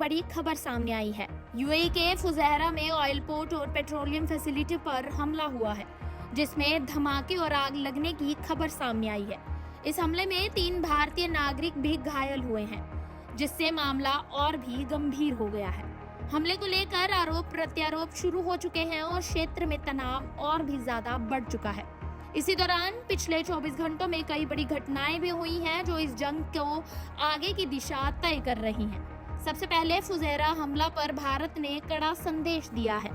बड़ी खबर सामने आई है। यूएई के फुजैरा में ऑयल पोर्ट और पेट्रोलियम फैसिलिटी पर हमला हुआ है, जिसमें धमाके और आग लगने की खबर सामने आई है। इस हमले में 3 भारतीय नागरिक भी घायल हुए हैं, जिससे मामला और भी गंभीर हो गया है। हमले को लेकर आरोप प्रत्यारोप शुरू हो चुके हैं और क्षेत्र में तनाव और भी ज्यादा बढ़ चुका है। इसी दौरान पिछले 24 घंटों में कई बड़ी घटनाएं भी हुई हैं, जो इस जंग को आगे की दिशा तय कर रही हैं। सबसे पहले फुजैरा हमला पर भारत ने कड़ा संदेश दिया है।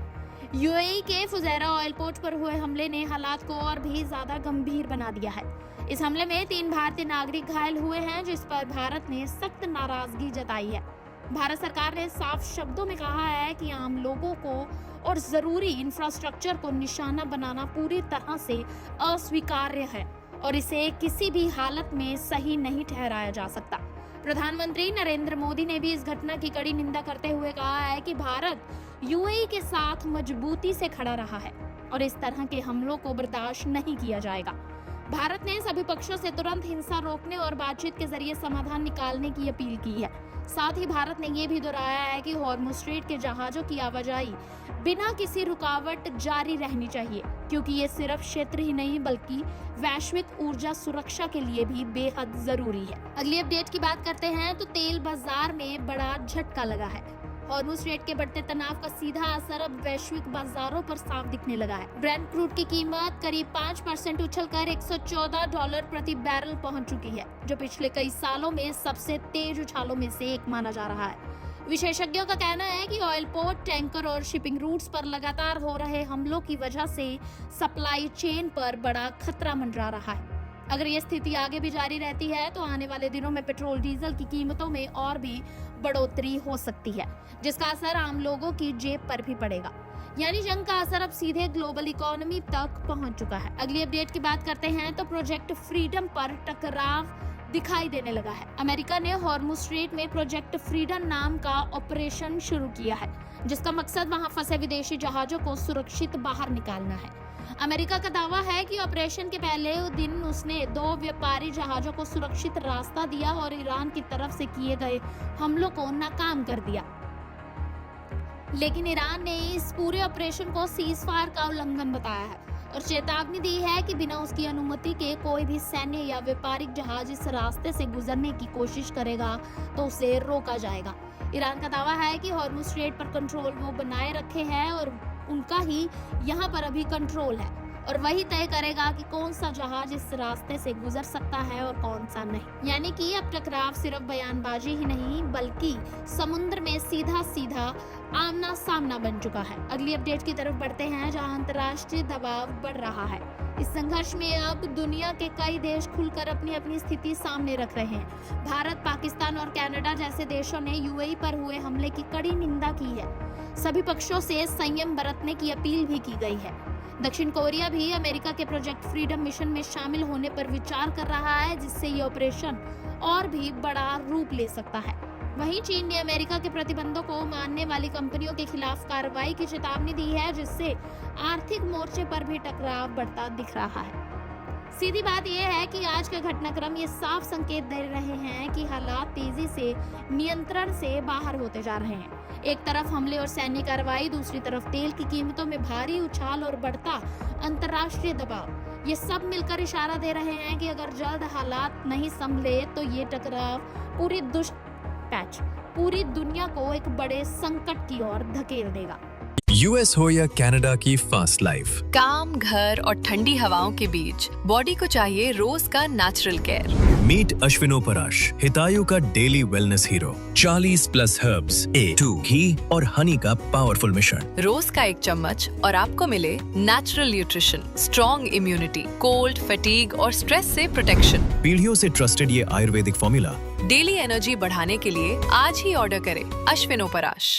यूएई के फुजैरा ऑयल पोर्ट पर हुए हमले ने हालात को और भी ज्यादा गंभीर बना दिया है। इस हमले में 3 भारतीय नागरिक घायल हुए हैं, जिस पर भारत ने सख्त नाराजगी जताई है। भारत सरकार ने साफ शब्दों में कहा है कि आम लोगों को और जरूरी इंफ्रास्ट्रक्चर को निशाना बनाना पूरी तरह से अस्वीकार्य है और इसे किसी भी हालत में सही नहीं ठहराया जा सकता। प्रधानमंत्री नरेंद्र मोदी ने भी इस घटना की कड़ी निंदा करते हुए कहा है कि भारत यूएई के साथ मजबूती से खड़ा रहा है और इस तरह के हमलों को बर्दाश्त नहीं किया जाएगा। भारत ने सभी पक्षों से तुरंत हिंसा रोकने और बातचीत के जरिए समाधान निकालने की अपील की है। साथ ही भारत ने यह भी दोहराया है कि हॉर्मुज़ स्ट्रेट के जहाजों की आवाजाही बिना किसी रुकावट जारी रहनी चाहिए, क्योंकि ये सिर्फ क्षेत्र ही नहीं बल्कि वैश्विक ऊर्जा सुरक्षा के लिए भी बेहद जरूरी है। अगली अपडेट की बात करते हैं तो तेल बाजार में बड़ा झटका लगा है। हॉर्मुज़ स्ट्रेट के बढ़ते तनाव का सीधा असर अब वैश्विक बाजारों पर साफ दिखने लगा है। ब्रेंट क्रूड की कीमत करीब 5% उछलकर $114 प्रति बैरल पहुंच चुकी है, जो पिछले कई सालों में सबसे तेज उछालों में से एक माना जा रहा है। विशेषज्ञों का कहना है कि ऑयल पोर्ट, टैंकर और शिपिंग रूट्स पर लगातार हो रहे हमलों की वजह से सप्लाई चेन पर बड़ा खतरा मंडरा रहा है। अगर ये स्थिति आगे भी जारी रहती है तो आने वाले दिनों में पेट्रोल डीजल की कीमतों में और भी बढ़ोतरी हो सकती है, जिसका असर आम लोगों की जेब पर भी पड़ेगा। यानी जंग का असर अब सीधे ग्लोबल इकोनॉमी तक पहुंच चुका है। अगली अपडेट की बात करते हैं तो प्रोजेक्ट फ्रीडम पर टकराव दिखाई देने लगा है। अमेरिका ने हॉर्मुज़ स्ट्रेट में प्रोजेक्ट फ्रीडम नाम का ऑपरेशन शुरू किया है, जिसका मकसद वहां फंसे विदेशी जहाजों को सुरक्षित बाहर निकालना है। अमेरिका का दावा है कि ऑपरेशन के पहले दिन उसने 2 व्यापारी जहाजों को सुरक्षित रास्ता दिया और ईरान की तरफ से किए गए हमलों को नाकाम कर दिया। लेकिन ईरान ने इस पूरे ऑपरेशन को सीज़फायर का उल्लंघन बताया है और चेतावनी दी है कि बिना उसकी अनुमति के कोई भी सैन्य या व्यापारिक जहाज इस रास्ते से गुजरने की कोशिश करेगा तो उसे रोका जाएगा। ईरान का दावा है कि हॉर्मुज़ स्ट्रेट पर कंट्रोल वो बनाए रखे हैं और उनका ही यहाँ पर अभी कंट्रोल है और वही तय करेगा कि कौन सा जहाज इस रास्ते से गुजर सकता है और कौन सा नहीं। यानी कि अब टकराव सिर्फ बयानबाजी ही नहीं बल्कि समुद्र में सीधा सीधा आमना सामना बन चुका है। अगली अपडेट की तरफ बढ़ते हैं, जहां अंतर्राष्ट्रीय दबाव बढ़ रहा है। इस संघर्ष में अब दुनिया के कई देश खुलकर अपनी अपनी स्थिति सामने रख रहे हैं। भारत, पाकिस्तान और कनाडा जैसे देशों ने यूएई पर हुए हमले की कड़ी निंदा की है। सभी पक्षों से संयम बरतने की अपील भी की गई है। दक्षिण कोरिया भी अमेरिका के प्रोजेक्ट फ्रीडम मिशन में शामिल होने पर विचार कर रहा है, जिससे ये ऑपरेशन और भी बड़ा रूप ले सकता है। वहीं चीन ने अमेरिका के प्रतिबंधों को मानने वाली कंपनियों के खिलाफ कार्रवाई की चेतावनी दी है, जिससे आर्थिक मोर्चे पर भी टकराव बढ़ता दिख रहा है। सीधी बात यह है कि आज का घटनाक्रम ये साफ संकेत दे रहे हैं कि हालात तेजी से नियंत्रण से बाहर होते जा रहे हैं। एक तरफ हमले और सैन्य कार्रवाई, दूसरी तरफ तेल की कीमतों में भारी उछाल और बढ़ता अंतर्राष्ट्रीय दबाव, ये सब मिलकर इशारा दे रहे हैं कि अगर जल्द हालात नहीं संभले तो ये टकराव पूरी दुनिया को एक बड़े संकट की ओर धकेल देगा। यूएस हो या कनाडा की फास्ट लाइफ, काम, घर और ठंडी हवाओं के बीच बॉडी को चाहिए रोज का नेचुरल केयर। मीट अश्विनोपराश, हितायु का daily wellness hero. 40+ herbs, A2 घी और हनी का पावरफुल मिश्रण। रोज का 1 चम्मच और आपको मिले natural nutrition, strong immunity, cold, fatigue और स्ट्रेस से प्रोटेक्शन। पीढ़ियों से ट्रस्टेड ये आयुर्वेदिक फॉर्मूला डेली एनर्जी बढ़ाने के लिए आज ही ऑर्डर करें अश्विनोपराश।